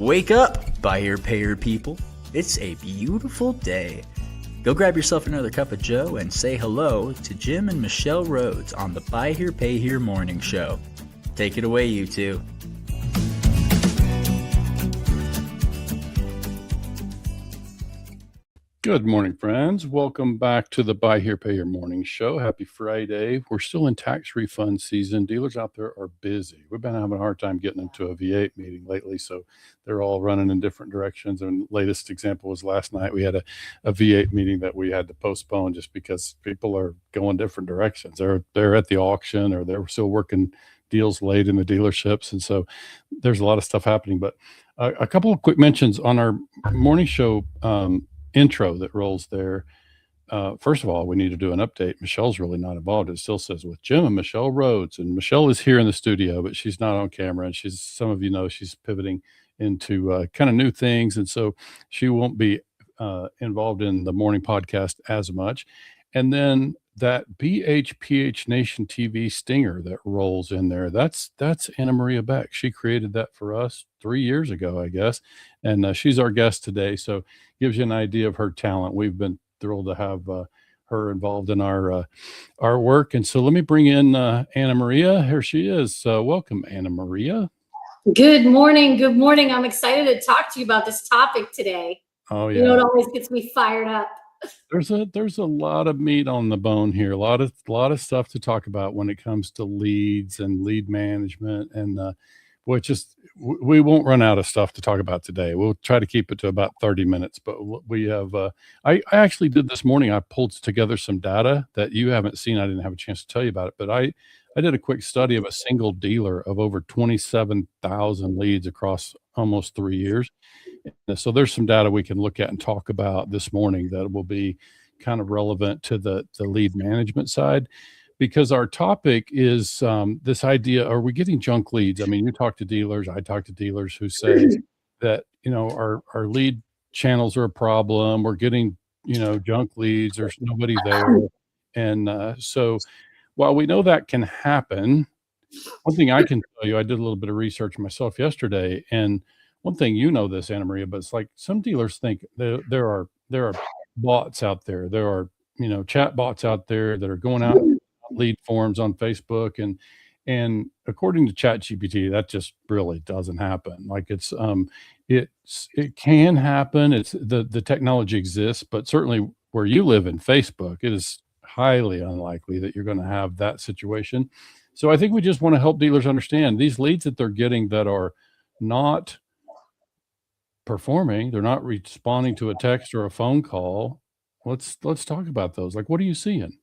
Wake up, buyer payer people. It's a beautiful day. Go grab yourself another cup of joe and say hello to Jim and Michelle Rhoads on the Buy Here Pay Here Morning Show. Take it away, you two. Good morning, friends. Welcome back to the Buy Here Pay Here Morning Show. Happy Friday. We're still in tax refund season. Dealers out there are busy. We've been having a hard time getting into a V8 meeting lately, so they're all running in different directions. And latest example was last night. We had a V8 meeting that we had to postpone just because people are going different directions. They're at the auction, or they're still working deals late in the dealerships, and so there's a lot of stuff happening. But a couple of quick mentions on our morning show intro that rolls there. First of all, we need to do an update. Michelle's really not involved. It still says with Jim and Michelle Rhoads, and Michelle is here in the studio, but she's not on camera, and some of you know, she's pivoting into kind of new things, and so she won't be involved in the morning podcast as much. And then that BHPH Nation TV stinger that rolls in there, that's Anamaria Beck. She created that for us 3 years ago, I guess, and she's our guest today, so gives you an idea of her talent. We've been thrilled to have her involved in our work. And so let me bring in Anamaria. Here she is. Welcome, Anamaria. Good morning. Good morning. I'm excited to talk to you about this topic today. Oh yeah, it always gets me fired up. There's a lot of meat on the bone here. A lot of stuff to talk about when it comes to leads and lead management, and we won't run out of stuff to talk about today. We'll try to keep it to about 30 minutes, but we have, I actually did this morning, I pulled together some data that you haven't seen. I didn't have a chance to tell you about it, but I did a quick study of a single dealer of over 27,000 leads across almost 3 years. So there's some data we can look at and talk about this morning that will be kind of relevant to the lead management side. Because our topic is this idea, are we getting junk leads? I mean, you talk to dealers, I talk to dealers who say that, our lead channels are a problem. We're getting, junk leads. There's nobody there. And so while we know that can happen, one thing I can tell you, I did a little bit of research myself yesterday. And one thing, this, Anamaria, but it's like some dealers think there are bots out there. There are, chat bots out there that are going out lead forms on Facebook, and according to ChatGPT, that just really doesn't happen. Like it can happen. It's the technology exists, but certainly where you live in Facebook, it is highly unlikely that you're going to have that situation. So I think we just want to help dealers understand these leads that they're getting that are not performing, they're not responding to a text or a phone call. Let's talk about those. Like, what are you seeing?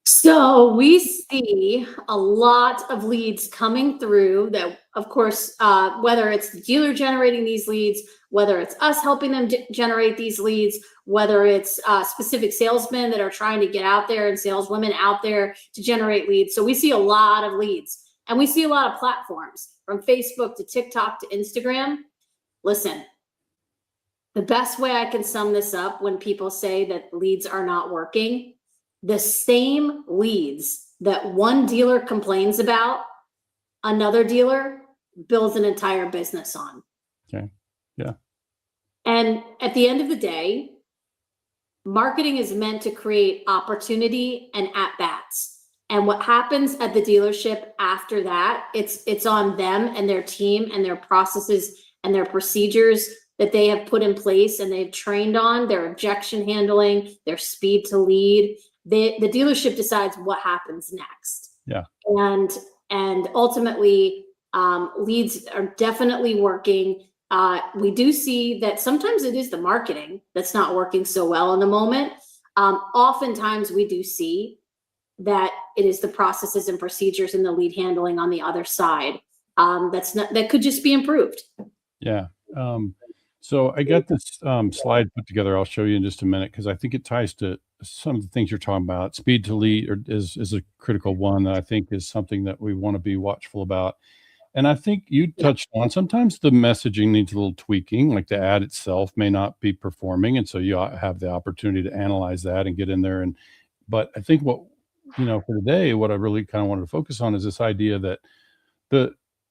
So we see a lot of leads coming through that, of course, whether it's the dealer generating these leads, whether it's us helping them generate these leads, whether it's specific salesmen that are trying to get out there and saleswomen out there to generate leads. So we see a lot of leads, and we see a lot of platforms from Facebook to TikTok to Instagram. Listen, the best way I can sum this up when people say that leads are not working, the same leads that one dealer complains about, another dealer builds an entire business on. Okay. Yeah. And at the end of the day, marketing is meant to create opportunity and at-bats. And what happens at the dealership after that, it's on them and their team and their processes and their procedures that they have put in place and they've trained on, their objection handling, their speed to lead. The dealership decides what happens next. Yeah. And ultimately, leads are definitely working. We do see that sometimes it is the marketing that's not working so well in the moment. Oftentimes we do see that it is the processes and procedures and the lead handling on the other side. That could just be improved. Yeah. So I got this slide put together. I'll show you in just a minute, because I think it ties to some of the things you're talking about. Speed to lead is a critical one that I think is something that we want to be watchful about. And I think you touched on, sometimes the messaging needs a little tweaking, like the ad itself may not be performing. And so you have the opportunity to analyze that and get in there. But I think what, for today, what I really kind of wanted to focus on is this idea that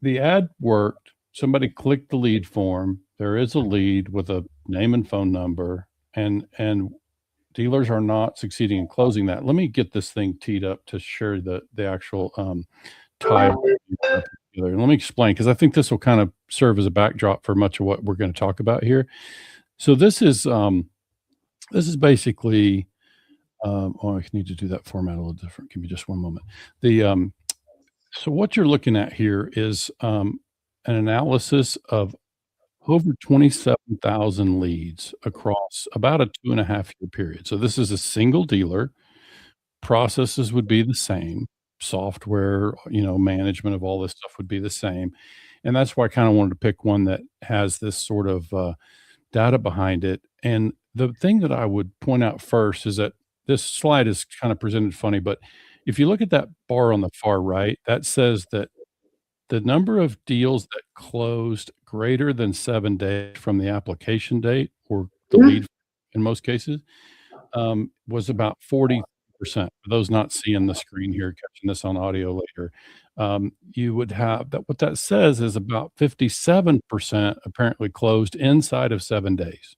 the ad worked somebody clicked the lead form. There is a lead with a name and phone number, and dealers are not succeeding in closing that. Let me get this thing teed up to share the actual tile together. And let me explain, because I think this will kind of serve as a backdrop for much of what we're going to talk about here. So this is basically I need to do that format a little different. Give me just one moment. So what you're looking at here is an analysis of over 27,000 leads across about a 2.5-year period. So this is a single dealer. Processes would be the same. Software, management of all this stuff would be the same. And that's why I kind of wanted to pick one that has this sort of data behind it. And the thing that I would point out first is that this slide is kind of presented funny, but if you look at that bar on the far right, that says that the number of deals that closed greater than 7 days from the application date, or the lead in most cases, was about 40%. For those not seeing the screen here, catching this on audio later, you would have that. What that says is about 57% apparently closed inside of 7 days.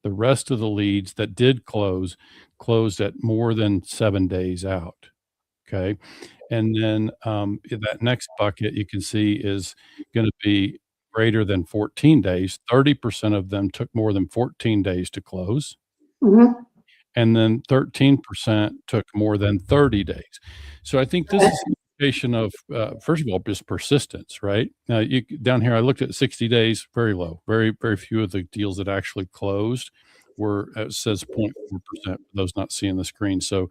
The rest of the leads that did closed at more than 7 days out. Okay. And then that next bucket you can see is going to be greater than 14 days. 30% of them took more than 14 days to close. Mm-hmm. And then 13% took more than 30 days. So I think this is an indication of, first of all, just persistence, right? Down here, I looked at 60 days, very low. Very, very few of the deals that actually closed were, it says 0.4% for those not seeing the screen. So,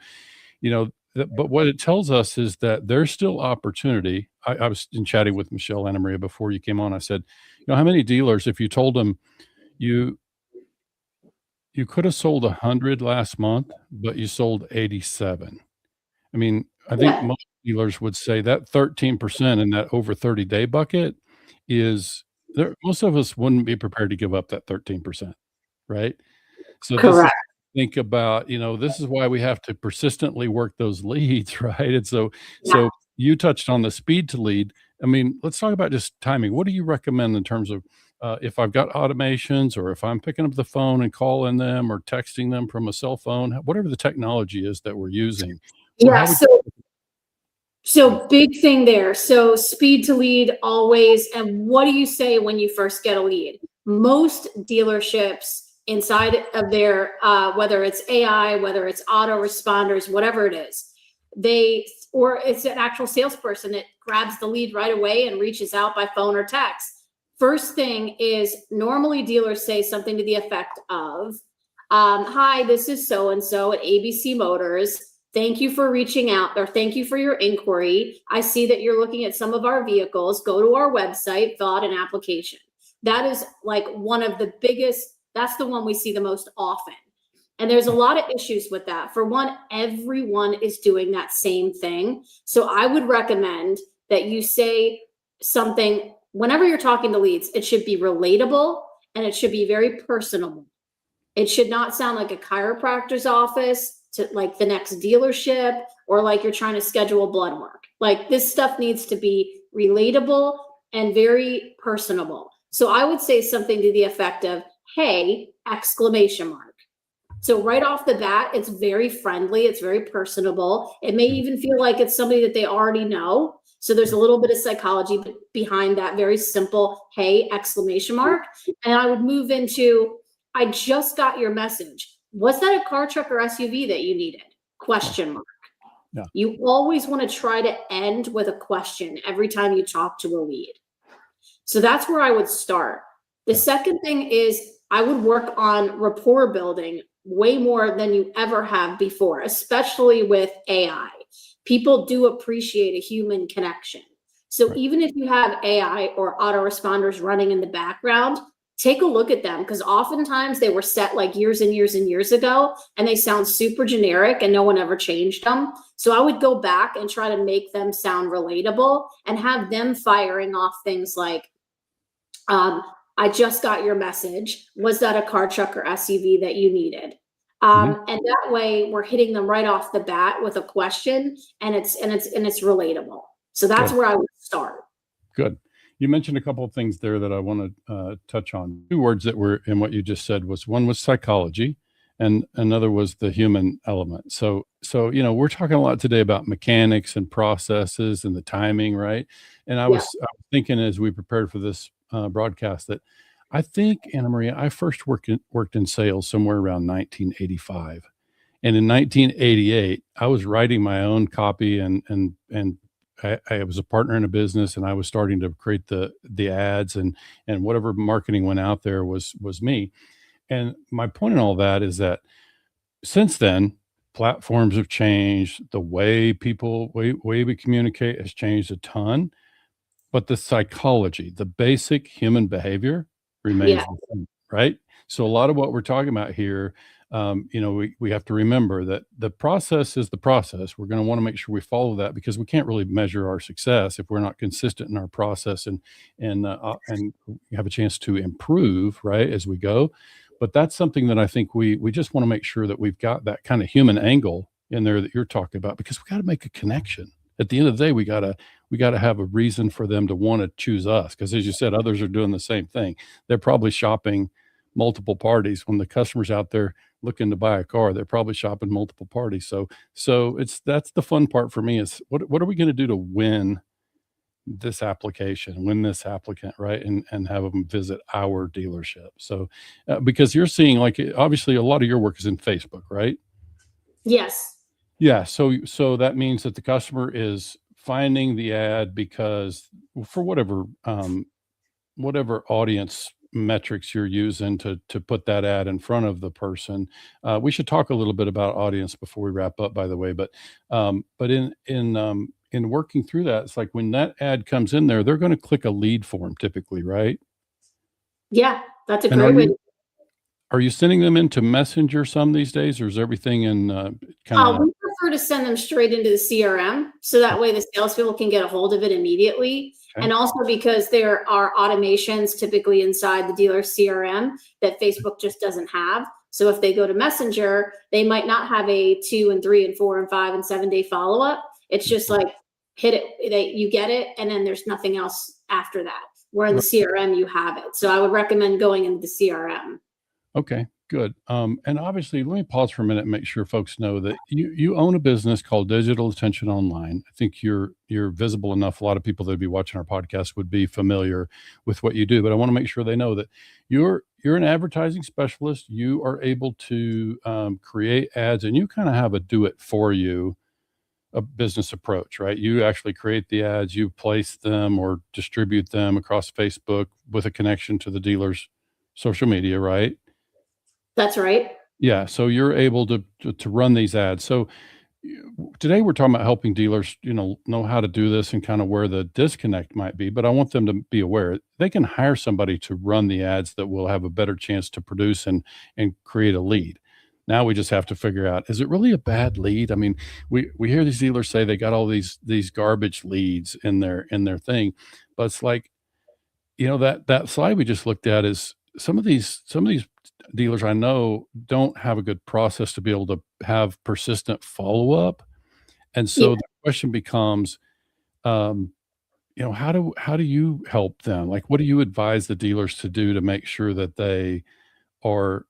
but what it tells us is that there's still opportunity. I was chatting with Michelle Anamaria before you came on. I said, how many dealers, if you told them you could have sold 100 last month, but you sold 87. I mean, I think most dealers would say that 13% in that over 30-day bucket is there. Most of us wouldn't be prepared to give up that 13%, right? So Correct. Think about, this is why we have to persistently work those leads, right? And so you touched on the speed to lead. I mean, let's talk about just timing. What do you recommend in terms of if I've got automations, or if I'm picking up the phone and calling them or texting them from a cell phone, whatever the technology is that we're using? Yeah. So big thing there. So speed to lead always. And what do you say when you first get a lead? Most dealerships inside of their, whether it's AI, whether it's autoresponders, whatever it is, or it's an actual salesperson that grabs the lead right away and reaches out by phone or text. First thing is, normally dealers say something to the effect of, hi, this is so-and-so at ABC Motors. Thank you for reaching out, or thank you for your inquiry. I see that you're looking at some of our vehicles. Go to our website, fill out an application. That is like one of the biggest, that's the one we see the most often. And there's a lot of issues with that. For one, everyone is doing that same thing. So I would recommend that you say something, whenever you're talking to leads, it should be relatable and it should be very personable. It should not sound like a chiropractor's office to like the next dealership, or like you're trying to schedule blood work. Like, this stuff needs to be relatable and very personable. So I would say something to the effect of, hey, exclamation mark. So right off the bat, it's very friendly. It's very personable. It may even feel like it's somebody that they already know. So there's a little bit of psychology behind that very simple, hey, exclamation mark. And I would move into, I just got your message. Was that a car, truck, or SUV that you needed? Question mark. Yeah. You always want to try to end with a question every time you talk to a lead. So that's where I would start. The second thing is, I would work on rapport building way more than you ever have before, especially with AI. People do appreciate a human connection. So even if you have AI or autoresponders running in the background, take a look at them, because oftentimes they were set like years and years and years ago, and they sound super generic and no one ever changed them. So I would go back and try to make them sound relatable and have them firing off things like, I just got your message. Was that a car, truck, or SUV that you needed? And that way we're hitting them right off the bat with a question, and it's relatable. So that's where I would start. Good. You mentioned a couple of things there that I want to touch on. Two words that were in what you just said was one was psychology, and another was the human element. So we're talking a lot today about mechanics and processes and the timing, right? And I was thinking as we prepared for this broadcast that I think, Anamaria, I first worked in sales somewhere around 1985. And in 1988, I was writing my own copy and I was a partner in a business, and I was starting to create the ads and whatever marketing went out there was me. And my point in all that is that since then, platforms have changed. The way we communicate has changed a ton, but the psychology, the basic human behavior remains Yeah. the same, right? So a lot of what we're talking about here, we have to remember that the process is the process. We're going to want to make sure we follow that because we can't really measure our success if we're not consistent in our process and have a chance to improve, right, as we go. But that's something that I think we just want to make sure that we've got that kind of human angle in there that you're talking about, because we got to make a connection. At the end of the day, we got to have a reason for them to want to choose us, because as you said, others are doing the same thing. They're probably shopping multiple parties. When the customer's out there looking to buy a car, they're probably shopping multiple parties. So that's the fun part for me is what are we going to do to win this application, win this applicant, right? And have them visit our dealership. So because you're seeing, like, obviously a lot of your work is in Facebook, right? Yes. Yeah. So that means that the customer is finding the ad because for whatever audience metrics you're using to put that ad in front of the person. We should talk a little bit about audience before we wrap up, by the way. But in working through that, it's like when that ad comes in there, they're going to click a lead form typically, right? Yeah, that's a And great way. are you sending them into Messenger some these days, or is everything in kind of? We prefer to send them straight into the CRM, so that way the salespeople can get a hold of it immediately. Okay. And also because there are automations typically inside the dealer CRM that Facebook just doesn't have. So if they go to Messenger, they might not have a 2 and 3 and 4 and 5 and 7 day follow-up. It's just like hit it, you get it, and then there's nothing else after that. Where in the CRM you have it. So I would recommend going into the CRM. Okay, good. And obviously, let me pause for a minute and make sure folks know that you own a business called Digital Attention Online. I think you're visible enough. A lot of people that would be watching our podcast would be familiar with what you do, but I want to make sure they know that you're an advertising specialist. You are able to create ads, and you kind of have a do it for you a business approach, right? You actually create the ads, you place them or distribute them across Facebook with a connection to the dealer's social media, right? That's right. Yeah. So you're able to run these ads. So today we're talking about helping dealers, know how to do this and kind of where the disconnect might be, but I want them to be aware they can hire somebody to run the ads that will have a better chance to produce and create a lead. Now we just have to figure out, is it really a bad lead? I mean, we hear these dealers say they got all these garbage leads in their thing, but it's like, that slide we just looked at is some of these dealers I know don't have a good process to be able to have persistent follow-up. And so the question becomes, how do you help them? Like, what do you advise the dealers to do to make sure that they are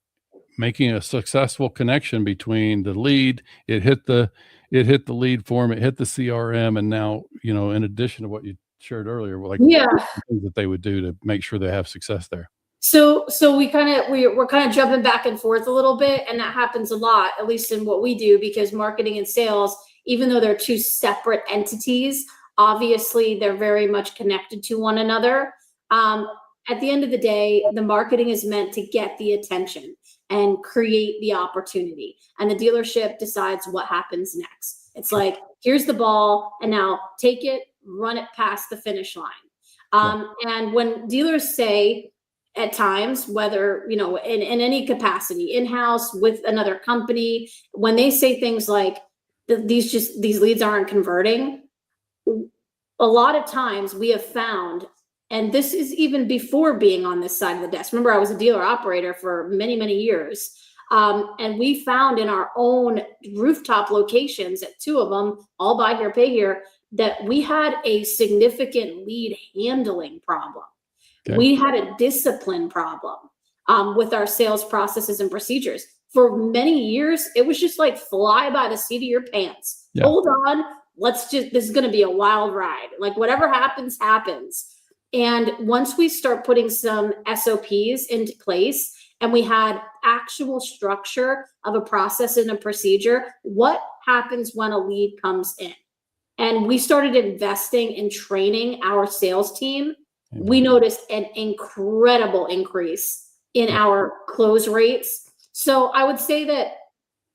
making a successful connection between the lead, it hit the lead form, it hit the CRM, and now, in addition to what you shared earlier, things that they would do to make sure they have success there. So we're kind of jumping back and forth a little bit, and that happens a lot, at least in what we do, because marketing and sales, even though they're two separate entities, obviously they're very much connected to one another. At the end of the day, the marketing is meant to get the attention and create the opportunity, and the dealership decides what happens next. It's like, here's the ball, and now take it, run it past the finish line. And when dealers say, at times, whether, in any capacity, in-house, with another company, when they say things like these leads aren't converting, a lot of times we have found, and this is even before being on this side of the desk. Remember, I was a dealer operator for many, many years. And we found in our own rooftop locations, at 2 of them, all buy here, pay here, that we had a significant lead handling problem. Okay. We had a discipline problem with our sales processes and procedures. For many years, it was just like fly by the seat of your pants. Yeah. Hold on, this is going to be a wild ride. Like whatever happens, happens. And once we start putting some SOPs into place and we had actual structure of a process and a procedure, what happens when a lead comes in? And we started investing in training our sales team. Amen. We noticed an incredible increase in our close rates. So I would say that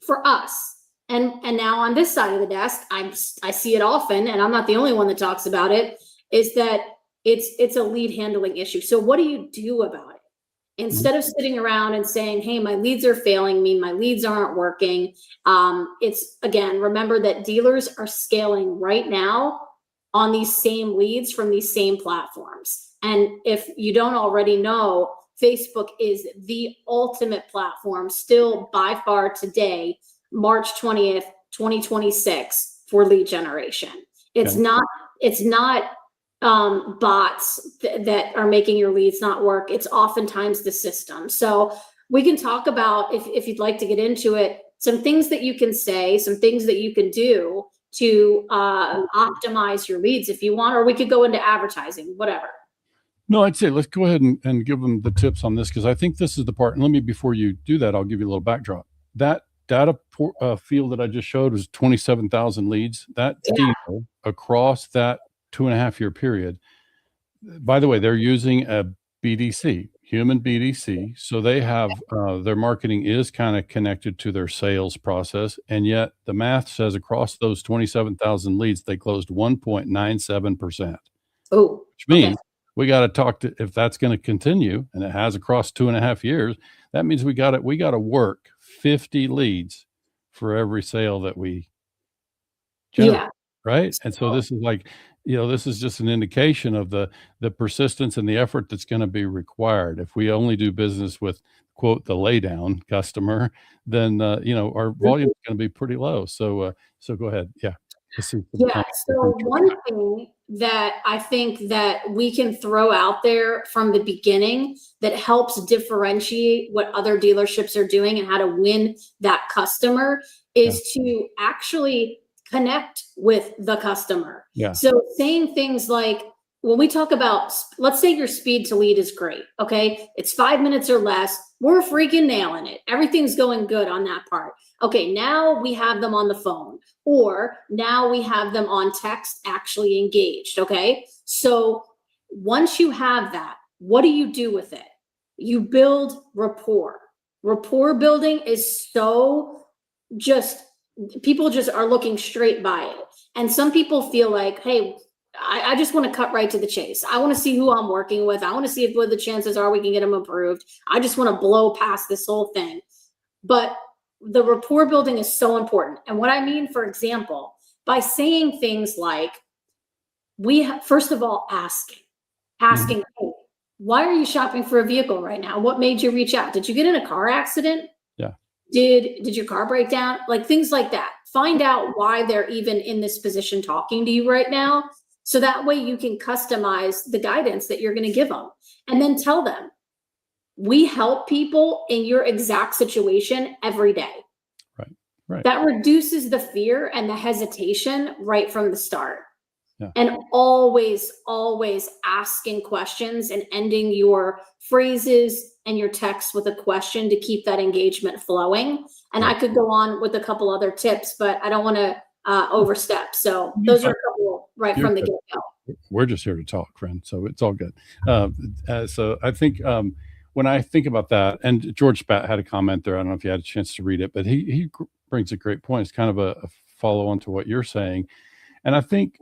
for us, and now on this side of the desk, I see it often, and I'm not the only one that talks about it, is that it's a lead handling issue. So what do you do about it? Instead of sitting around and saying, hey, my leads are failing me, my leads aren't working. It's, again, remember that dealers are scaling right now on these same leads from these same platforms. And if you don't already know, Facebook is the ultimate platform still by far today, March 20th, 2026 for lead generation. It's not bots that are making your leads not work. It's oftentimes the system. So we can talk about, if you'd like to get into it, some things that you can say, some things that you can do to optimize your leads if you want, or we could go into advertising, whatever. No, I'd say let's go ahead and give them the tips on this, because I think this is the part. And let me, before you do that, I'll give you a little backdrop. That data field that I just showed was 27,000 leads. That deal across that 2.5-year period. By the way, they're using a BDC, human BDC. So they have their marketing is kind of connected to their sales process. And yet the math says across those 27,000 leads, they closed 1.97%. Oh, which means we got to talk to, if that's going to continue, and it has across 2.5 years, that means we got to work 50 leads for every sale that we generate, right? And so this is like, this is just an indication of the persistence and the effort that's going to be required. If we only do business with, quote, the laydown customer, then our volume is going to be pretty low. So go ahead. Yeah. So one thing that I think that we can throw out there from the beginning that helps differentiate what other dealerships are doing and how to win that customer is to actually connect with the customer. Yeah. So saying things like, when we talk about, let's say your speed to lead is great. Okay. It's 5 minutes or less. We're freaking nailing it. Everything's going good on that part. Okay. Now we have them on the phone, or now we have them on text actually engaged. Okay. So once you have that, what do you do with it? You build rapport. Rapport building is so people just are looking straight by it. And some people feel like, hey, I just want to cut right to the chase. I want to see who I'm working with. I want to see what the chances are we can get them approved. I just want to blow past this whole thing. But the rapport building is so important. And what I mean, for example, by saying things like, first of all, asking, hey, why are you shopping for a vehicle right now? What made you reach out? Did you get in a car accident? Yeah. Did your car break down? Like things like that. Find out why they're even in this position talking to you right now. So that way you can customize the guidance that you're going to give them, and then tell them, we help people in your exact situation every day. Right. That reduces the fear and the hesitation right from the start. Yeah. And always asking questions and ending your phrases and your text with a question to keep that engagement flowing. And I could go on with a couple other tips, but I don't want to overstep. So those are a couple from the get-go. We're just here to talk, friend. So it's all good. So I think when I think about that, and George Spat had a comment there. I don't know if you had a chance to read it, but he brings a great point. It's kind of a follow on to what you're saying. And I think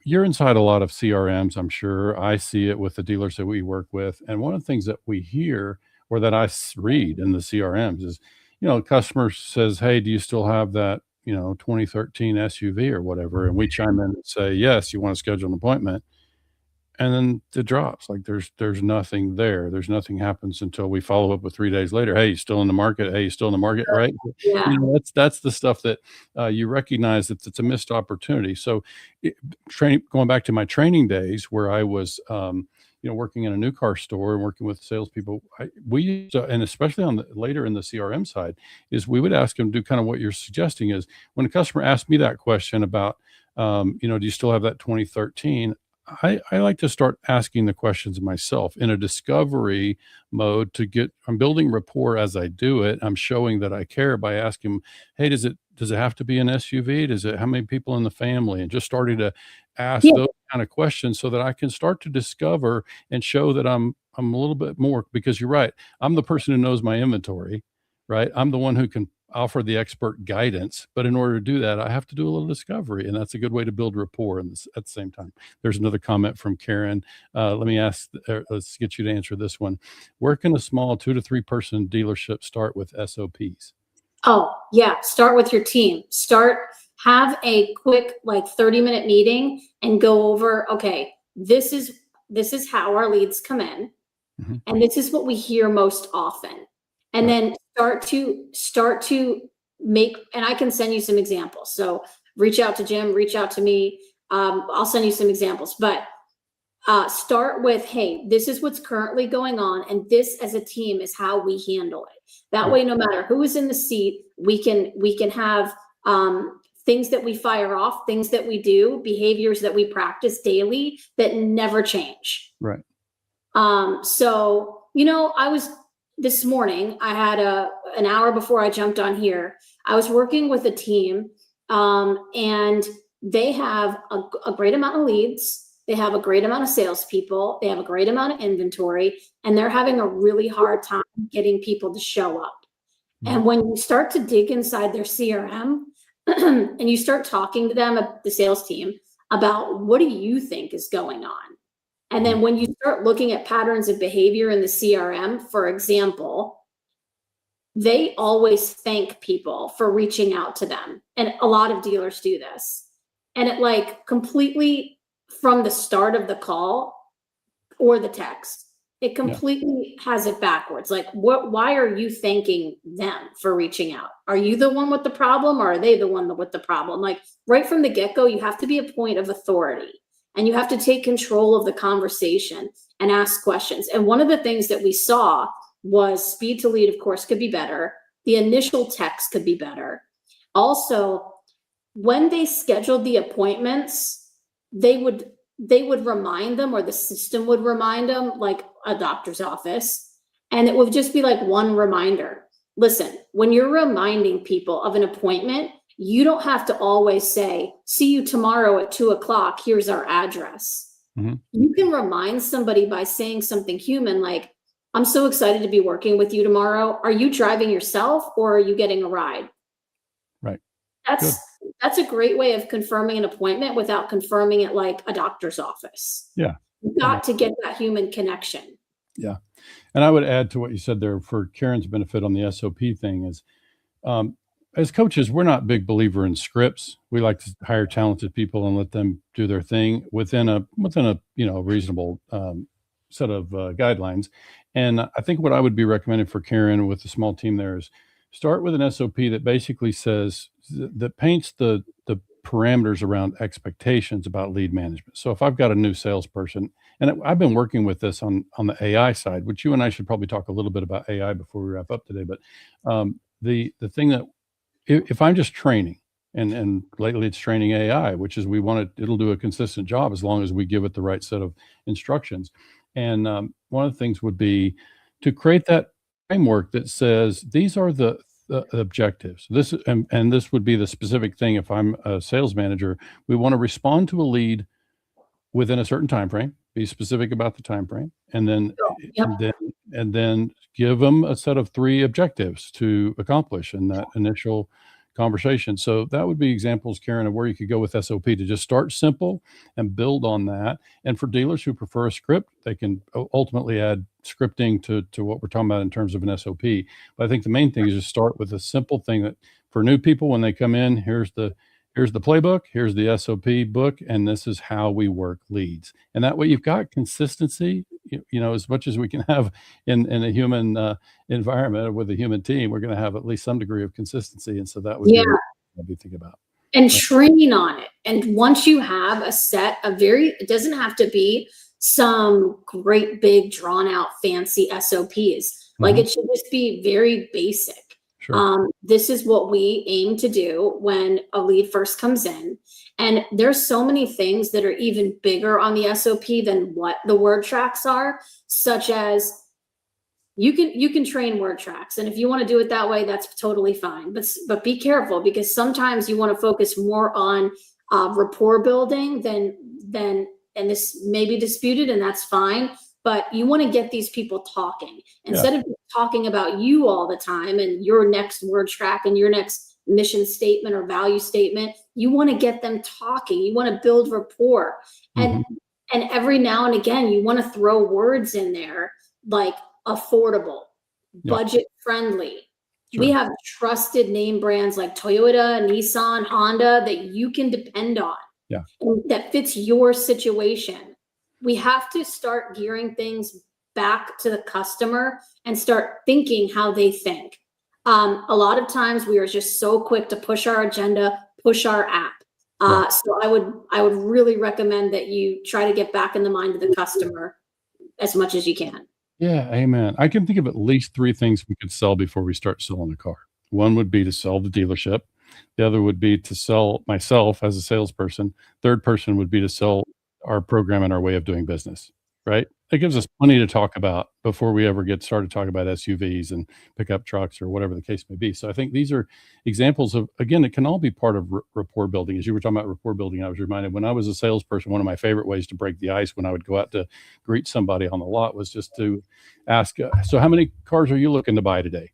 you're inside a lot of CRMs, I'm sure. I see it with the dealers that we work with. And one of the things that we hear, or that I read in the CRMs, is, the customer says, hey, do you still have that 2013 SUV or whatever? And we chime in and say, yes, you want to schedule an appointment. and then it drops. Like there's nothing there. There's nothing happens until we follow up with 3 days later. Hey, you still in the market? Hey, you still in the market? Right? Yeah. That's the stuff that you recognize that it's a missed opportunity. So, going back to my training days where I was, working in a new car store and working with salespeople, we used to, and especially later in the CRM side, is we would ask them to do kind of what you're suggesting is when a customer asked me that question about, do you still have that 2013? I like to start asking the questions myself in a discovery mode I'm building rapport as I do it. I'm showing that I care by asking, hey, does it have to be an SUV? How many people in the family? And just starting to ask Yeah. those kind of questions so that I can start to discover and show that I'm a little bit more, because you're right. I'm the person who knows my inventory, right? I'm the one who can offer the expert guidance, but in order to do that, I have to do a little discovery, and that's a good way to build rapport at the same time. There's another comment from Karen. Let's get you to answer this one. Where can a small 2 to 3 person dealership start with SOPs? Oh, yeah. Start with your team. Have a quick 30-minute meeting and go over, okay, this is how our leads come in. Mm-hmm. And this is what we hear most often. And then start to make, and I can send you some examples. So reach out to Jim, reach out to me. I'll send you some examples, but start with, hey, this is what's currently going on. And this as a team is how we handle it. That way, no matter who is in the seat, we can have things that we fire off, things that we do, behaviors that we practice daily that never change. Right. So, this morning, I had an hour before I jumped on here, I was working with a team, and they have a great amount of leads. They have a great amount of salespeople. They have a great amount of inventory, and they're having a really hard time getting people to show up. Mm-hmm. And when you start to dig inside their CRM and you start talking to them, the sales team, about what do you think is going on? And then when you start looking at patterns of behavior in the CRM, for example, they always thank people for reaching out to them. And a lot of dealers do this. And it completely from the start of the call or the text, it completely has it backwards. Why are you thanking them for reaching out? Are you the one with the problem, or are they the one with the problem? Right from the get-go, you have to be a point of authority. And you have to take control of the conversation and ask questions. And one of the things that we saw was speed to lead, of course, could be better. The initial text could be better. Also, when they scheduled the appointments, they would remind them, or the system would remind them, like a doctor's office. And it would just be one reminder. Listen, when you're reminding people of an appointment, you don't have to always say, see you tomorrow at 2:00. Here's our address. Mm-hmm. You can remind somebody by saying something human, like, I'm so excited to be working with you tomorrow. Are you driving yourself, or are you getting a ride? Right. That's a great way of confirming an appointment without confirming it like a doctor's office. Yeah. You've got to get that human connection. Yeah. And I would add to what you said there for Karen's benefit on the SOP thing is, as coaches, we're not big believer in scripts. We like to hire talented people and let them do their thing within a reasonable set of guidelines. And I think what I would be recommending for Karen with the small team there is start with an SOP that basically says that paints the parameters around expectations about lead management. So if I've got a new salesperson, and I've been working with this on the AI side, which you and I should probably talk a little bit about AI before we wrap up today. But the thing that if I'm just training, and lately it's training AI, which is it'll do a consistent job as long as we give it the right set of instructions. And one of the things would be to create that framework that says these are the objectives. This would be the specific thing. If I'm a sales manager, we want to respond to a lead within a certain time frame. Be specific about the time frame, and then give them a set of 3 objectives to accomplish in that initial conversation. So that would be examples, Karen, of where you could go with SOP to just start simple and build on that. And for dealers who prefer a script, they can ultimately add scripting to what we're talking about in terms of an SOP. But I think the main thing is just start with a simple thing that for new people, when they come in, here's the Here's the playbook, here's the SOP book, and this is how we work leads. And that way you've got consistency, as much as we can have in a human environment with a human team, we're going to have at least some degree of consistency. And so that would be what we think about. And train on it. And once you have a set of it doesn't have to be some great big drawn out fancy SOPs. Like it should just be very basic. Sure. This is what we aim to do when a lead first comes in. And there's so many things that are even bigger on the SOP than what the word tracks are, such as you can train word tracks. And if you want to do it that way, that's totally fine. But be careful, because sometimes you want to focus more on rapport building than and this may be disputed, and that's fine. But you want to get these people talking instead of talking about you all the time and your next word track and your next mission statement or value statement. You want to get them talking. You want to build rapport. And every now and again, you want to throw words in there like affordable, budget friendly. Sure. We have trusted name brands like Toyota, Nissan, Honda that you can depend on. That fits your situation. We have to start gearing things back to the customer and start thinking how they think. A lot of times we are just so quick to push our agenda, push our app. So I would really recommend that you try to get back in the mind of the customer as much as you can. Yeah, amen. I can think of at least 3 things we could sell before we start selling a car. One would be to sell the dealership. The other would be to sell myself as a salesperson. Third person would be to sell our program and our way of doing business, right? It gives us plenty to talk about before we ever get started talking about SUVs and pickup trucks or whatever the case may be. So I think these are examples of, again, it can all be part of rapport building. As you were talking about rapport building, I was reminded when I was a salesperson, one of my favorite ways to break the ice when I would go out to greet somebody on the lot was just to ask, so how many cars are you looking to buy today?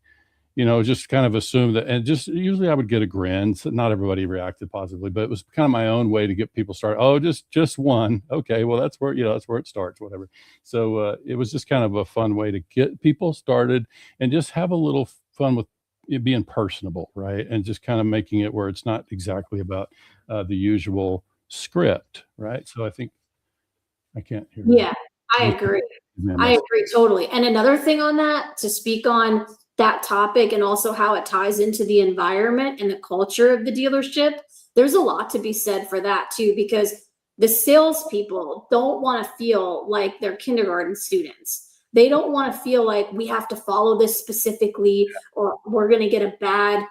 Just kind of assume that, and just usually I would get a grin. So not everybody reacted positively, but it was kind of my own way to get people started. Oh, just one. Okay. Well, that's where it starts, whatever. So it was just kind of a fun way to get people started and just have a little fun with it being personable, right? And just kind of making it where it's not exactly about the usual script, right? So I think I can't hear. Yeah, I agree. I agree totally. And another thing on that, to speak on that topic and also how it ties into the environment and the culture of the dealership, there's a lot to be said for that too, because the salespeople don't want to feel like they're kindergarten students. They don't want to feel like we have to follow this specifically, or we're going to get a bad,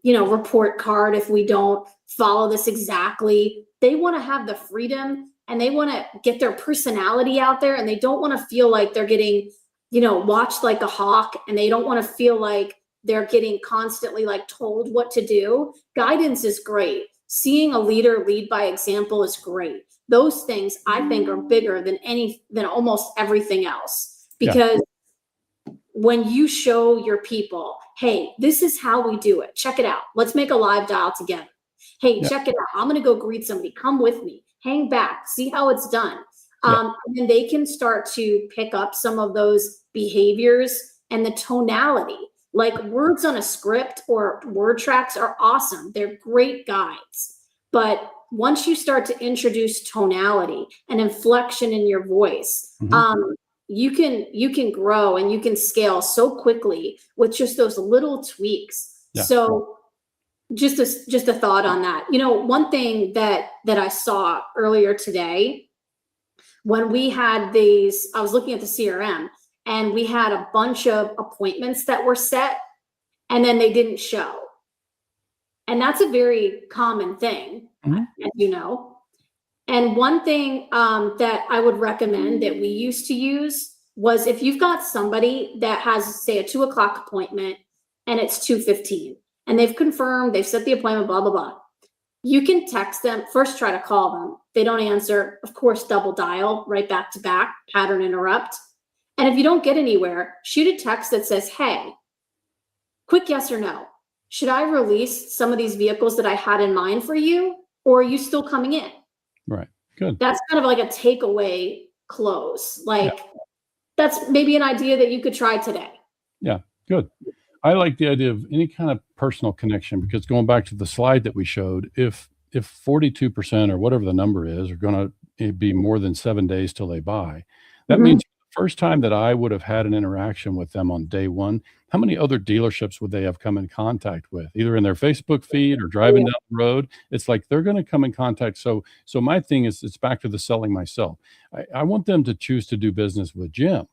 report card if we don't follow this exactly. They want to have the freedom and they want to get their personality out there, and they don't want to feel like they're getting watched like a hawk, and they don't want to feel like they're getting constantly told what to do. Guidance is great. Seeing a leader lead by example is great. Those things I think are bigger than almost everything else, because when you show your people, hey, this is how we do it. Check it out. Let's make a live dial together. Hey, check it out. I'm going to go greet somebody. Come with me. Hang back. See how it's done. And then they can start to pick up some of those behaviors and the tonality. Like words on a script or word tracks are awesome. They're great guides. But once you start to introduce tonality and inflection in your voice, you can grow and you can scale so quickly with just those little tweaks. Yeah. So just a thought on that. One thing that I saw earlier today, when we had I was looking at the CRM, and we had a bunch of appointments that were set and then they didn't show. And that's a very common thing, as you know. And one thing that I would recommend that we used to use was, if you've got somebody that has, say, a 2:00 appointment and it's 2:15 and they've confirmed, they've set the appointment, blah, blah, blah. You can text them, first try to call them. They don't answer, of course, double dial right back to back, pattern interrupt. And if you don't get anywhere, shoot a text that says, hey, quick yes or no. Should I release some of these vehicles that I had in mind for you, or are you still coming in? Right. Good. That's kind of like a takeaway close. That's maybe an idea that you could try today. Yeah. Good. I like the idea of any kind of personal connection, because going back to the slide that we showed, if 42% or whatever the number is are going to be more than 7 days till they buy, that Mhm. means the first time that I would have had an interaction with them on day one, how many other dealerships would they have come in contact with, either in their Facebook feed or driving Yeah. down the road? It's like they're going to come in contact. So my thing is, it's back to the selling myself. I want them to choose to do business with Jim.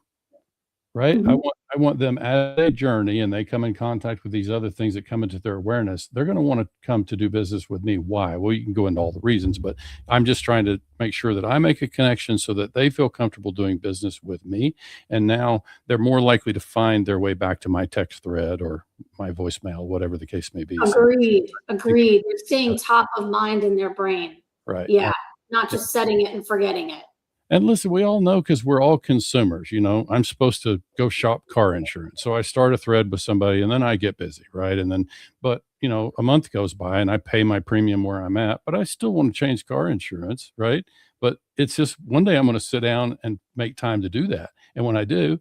Right? Mhm. I want them as a journey, and they come in contact with these other things that come into their awareness. They're going to want to come to do business with me. Why? Well, you can go into all the reasons, but I'm just trying to make sure that I make a connection so that they feel comfortable doing business with me. And now they're more likely to find their way back to my text thread or my voicemail, whatever the case may be. So Agreed. I think, Agreed. They're staying top of mind in their brain. right. Yeah. Not just setting it and forgetting it. And listen, we all know, because we're all consumers, I'm supposed to go shop car insurance. So I start a thread with somebody and then I get busy, right? And then, but a month goes by and I pay my premium where I'm at, but I still want to change car insurance, right? But it's just one day I'm going to sit down and make time to do that. And when I do,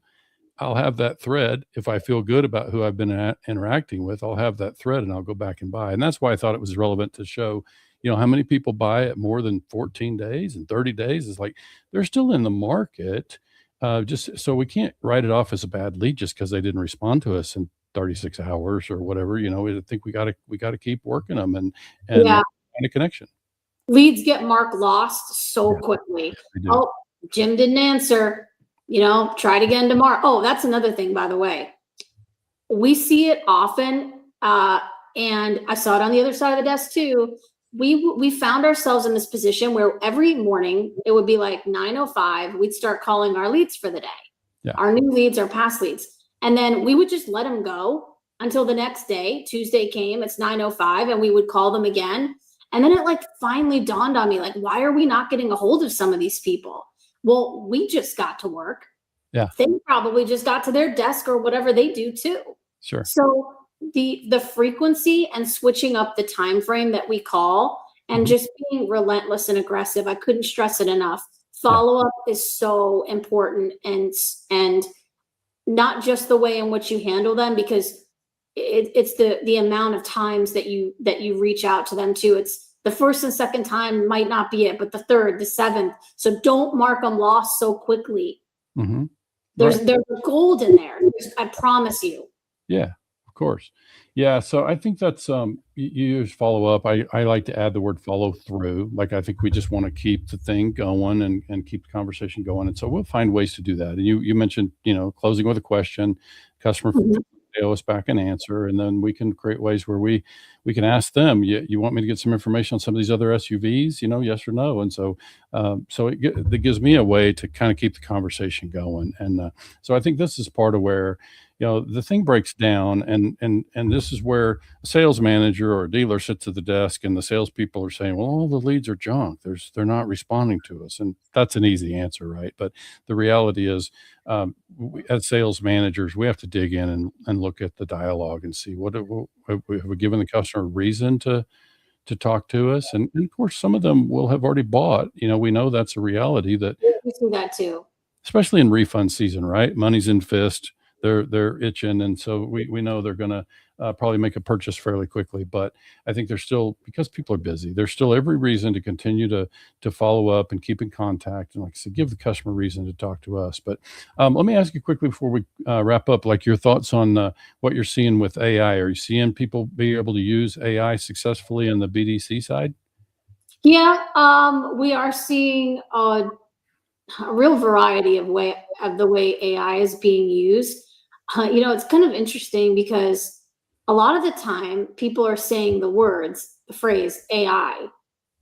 I'll have that thread. If I feel good about who I've been interacting with, I'll have that thread and I'll go back and buy. And that's why I thought it was relevant to show, how many people buy it more than 14 days and 30 days. Is like, they're still in the market. Just so we can't write it off as a bad lead just because they didn't respond to us in 36 hours or whatever. I think we gotta keep working them and Yeah. find a connection. Leads get marked lost so Yeah. quickly. They do. Oh, Jim didn't answer. Try it again tomorrow. Oh, that's another thing, by the way. We see it often, and I saw it on the other side of the desk too. We found ourselves in this position where every morning it would be like 9:05. We'd start calling our leads for the day, Yeah. our new leads, our past leads, and then we would just let them go until the next day. Tuesday came, it's 9:05, and we would call them again. And then it finally dawned on me, why are we not getting a hold of some of these people? Well, we just got to work. Yeah. They probably just got to their desk or whatever they do too. Sure. So the frequency and switching up the time frame that we call and just being relentless and aggressive, I couldn't stress it enough. Follow up is so important, and not just the way in which you handle them, because it's the amount of times that you reach out to them too. It's the first and second time might not be it, but the third, the seventh. So don't mark them lost so quickly. Mm-hmm. There's gold in there. I promise you. Yeah, of course. Yeah. So I think that's, you use follow up. I like to add the word follow through. I think we just want to keep the thing going and keep the conversation going. And so we'll find ways to do that. And you mentioned, closing with a question, customer they owe us back an answer, and then we can create ways where we can ask them, you want me to get some information on some of these other SUVs, yes or no? And so it gives me a way to kind of keep the conversation going. And so I think this is part of where the thing breaks down, and this is where a sales manager or a dealer sits at the desk and the salespeople are saying, well, all the leads are junk. They're not responding to us. And that's an easy answer, right? But the reality is, as sales managers, we have to dig in and look at the dialogue and see have we given the customer a reason to talk to us. And of course, some of them will have already bought. We know that's a reality, that We see that too. especially in refund season, right? Money's in fist. They're itching, and so we know they're going to probably make a purchase fairly quickly. But I think there's still, because people are busy, there's still every reason to continue to follow up and keep in contact, and like I said, give the customer reason to talk to us. But let me ask you quickly before we wrap up, your thoughts on what you're seeing with AI. Are you seeing people be able to use AI successfully on the BDC side? Yeah, we are seeing a real variety of the way AI is being used. It's kind of interesting because a lot of the time people are saying the phrase AI,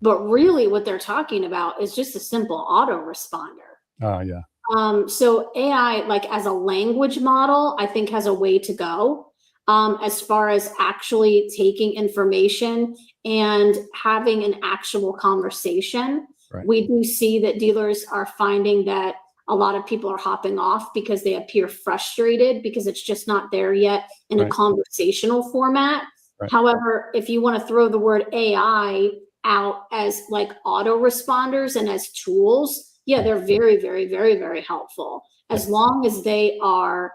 but really what they're talking about is just a simple autoresponder. Yeah. So AI, as a language model, I think has a way to go, as far as actually taking information and having an actual conversation. Right. We do see that dealers are finding that a lot of people are hopping off because they appear frustrated because it's just not there yet in a conversational format. Right. However, if you want to throw the word AI out as autoresponders and as tools, they're very, very, very, very helpful, as long as they are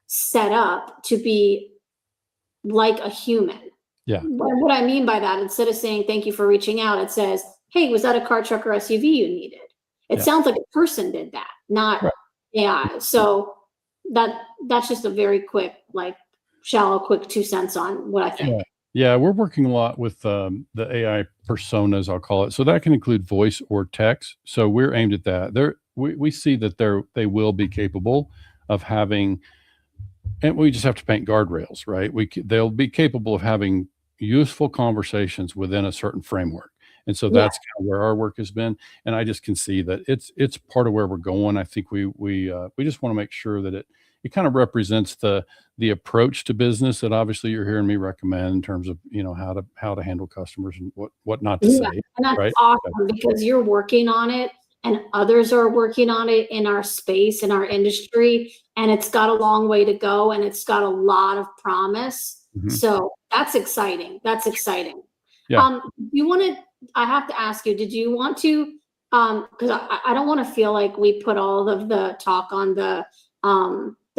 set up to be like a human. Yeah. What I mean by that, instead of saying thank you for reaching out, it says, hey, was that a car, truck, or SUV you needed? It sounds like a person did that, not AI. So that's just a very quick, like shallow, quick 2 cents on what I think. Yeah, we're working a lot with the AI personas, I'll call it. So that can include voice or text. So we're aimed at that. We see that they will be capable of having, and we just have to paint guardrails, right? They'll be capable of having useful conversations within a certain framework. And so that's kind of where our work has been. And I just can see that it's part of where we're going. I think we just want to make sure that it kind of represents the approach to business that obviously you're hearing me recommend in terms of, how to handle customers and what not to say. And that's right? awesome because you're working on it and others are working on it in our space, in our industry, and it's got a long way to go and it's got a lot of promise. So that's exciting. That's exciting. Yeah. I have to ask you, did you want to, because I don't want to feel like we put all of the talk on the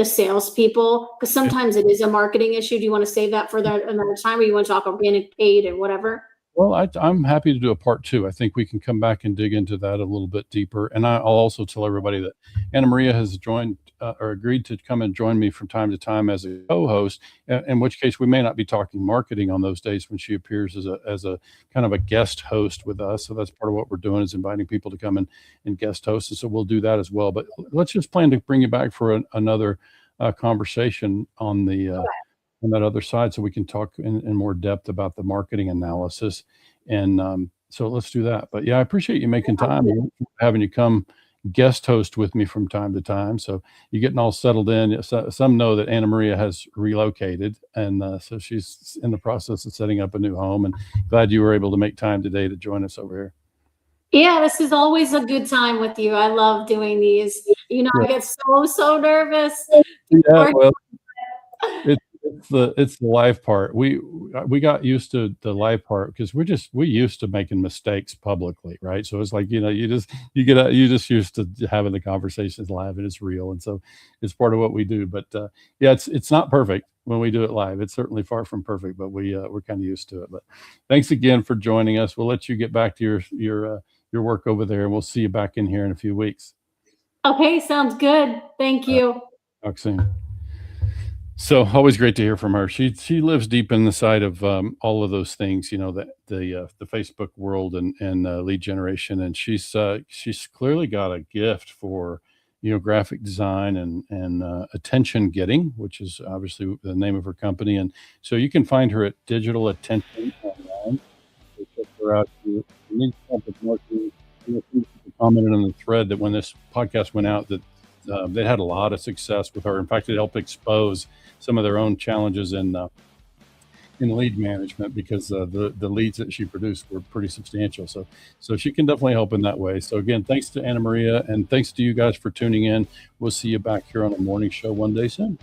salespeople, because sometimes it is a marketing issue. Do you want to save that for another time, or you want to talk organic, paid, and whatever? Well, I'm happy to do a part 2. I think we can come back and dig into that a little bit deeper. And I'll also tell everybody that Anamaria has joined or agreed to come and join me from time to time as a co-host, in which case we may not be talking marketing on those days when she appears as a kind of a guest host with us. So that's part of what we're doing, is inviting people to come and guest host. And so we'll do that as well. But let's just plan to bring you back for another conversation on that other side, so we can talk in more depth about the marketing analysis. And so let's do that. But yeah, I appreciate you making time, having you come guest host with me from time to time. So you're getting all settled in. Some know that Anamaria has relocated, and so she's in the process of setting up a new home, and glad you were able to make time today to join us over here. Yeah, this is always a good time with you. I love doing these. I get so nervous. Yeah, well, it's the live part. We got used to the live part because we used to making mistakes publicly, right? So it's like, you just used to having the conversations live, and it's real, and so it's part of what we do. But it's not perfect when we do it live. It's certainly far from perfect, but we're kind of used to it. But thanks again for joining us. We'll let you get back to your work over there, and we'll see you back in here in a few weeks. Okay, sounds good. Thank you. Talk soon. So always great to hear from her. She lives deep in the side of all of those things, the Facebook world and lead generation, and she's clearly got a gift for graphic design and attention getting, which is obviously the name of her company. And so you can find her at Digital Attention online. So check her out. You need something more. People commented on the thread that when this podcast went out that they had a lot of success with her. In fact, it helped expose some of their own challenges in lead management, because the leads that she produced were pretty substantial. So she can definitely help in that way. So again, thanks to Anamaria, and thanks to you guys for tuning in. We'll see you back here on the morning show one day soon.